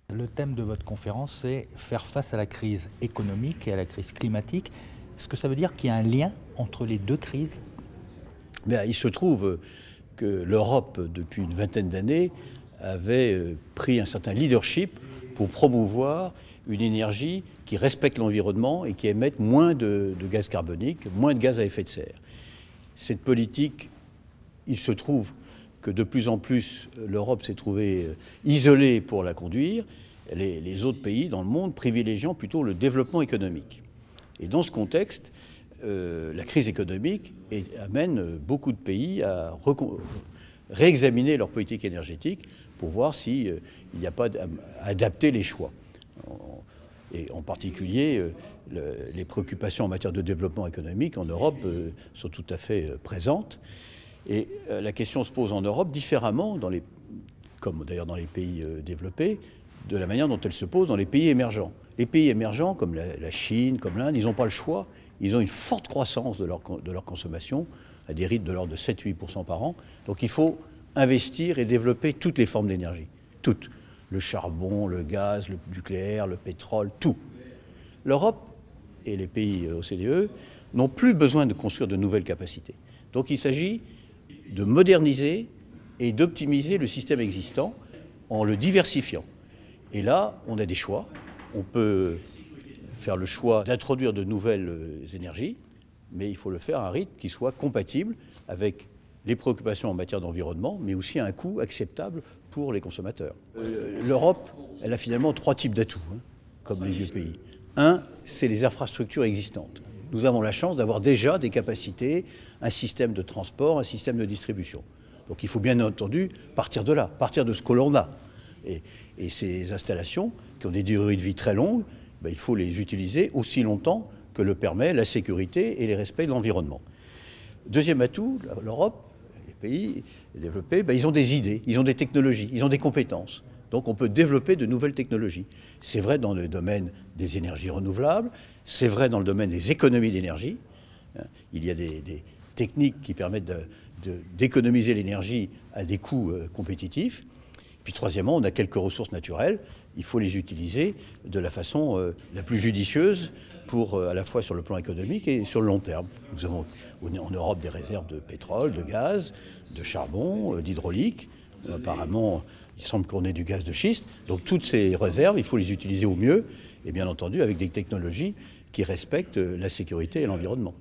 Le thème de votre conférence, c'est faire face à la crise économique et à la crise climatique. Est-ce que ça veut dire qu'il y a un lien entre les deux crises? Bien, il se trouve que l'Europe, depuis une vingtaine d'années, avait pris un certain leadership pour promouvoir une énergie qui respecte l'environnement et qui émette moins de gaz carbonique, moins de gaz à effet de serre. Cette politique, il se trouve que de plus en plus l'Europe s'est trouvée isolée pour la conduire, les autres pays dans le monde privilégiant plutôt le développement économique. Et dans ce contexte, la crise économique amène beaucoup de pays à réexaminer leur politique énergétique pour voir s'il n'y a pas à adapter les choix. Et en particulier, les préoccupations en matière de développement économique en Europe sont tout à fait présentes. Et la question se pose en Europe différemment, comme d'ailleurs dans les pays développés, de la manière dont elle se pose dans les pays émergents. Les pays émergents, comme la Chine, comme l'Inde, ils n'ont pas le choix. Ils ont une forte croissance de leur consommation, à des rythmes de l'ordre de 7-8% par an. Donc il faut investir et développer toutes les formes d'énergie. Toutes. Le charbon, le gaz, le nucléaire, le pétrole, tout. L'Europe et les pays OCDE n'ont plus besoin de construire de nouvelles capacités. Donc il s'agit de moderniser et d'optimiser le système existant en le diversifiant. Et là, on a des choix. On peut faire le choix d'introduire de nouvelles énergies, mais il faut le faire à un rythme qui soit compatible avec les préoccupations en matière d'environnement, mais aussi à un coût acceptable pour les consommateurs. L'Europe, elle a finalement 3 types d'atouts, comme les vieux pays. Un, c'est les infrastructures existantes. Nous avons la chance d'avoir déjà des capacités, un système de transport, un système de distribution. Donc il faut bien entendu partir de là, partir de ce que l'on a. Et ces installations, qui ont des durées de vie très longues, il faut les utiliser aussi longtemps que le permet la sécurité et les respects de l'environnement. Deuxième atout, l'Europe, les pays développés, ils ont des idées, ils ont des technologies, ils ont des compétences. Donc on peut développer de nouvelles technologies. C'est vrai dans le domaine des énergies renouvelables, c'est vrai dans le domaine des économies d'énergie. Il y a des techniques qui permettent d'économiser l'énergie à des coûts compétitifs. Puis troisièmement, on a quelques ressources naturelles. Il faut les utiliser de la façon la plus judicieuse à la fois sur le plan économique et sur le long terme. Nous avons en Europe des réserves de pétrole, de gaz, de charbon, d'hydraulique. Apparemment, il semble qu'on ait du gaz de schiste. Donc toutes ces réserves, il faut les utiliser au mieux et bien entendu avec des technologies qui respectent la sécurité et l'environnement.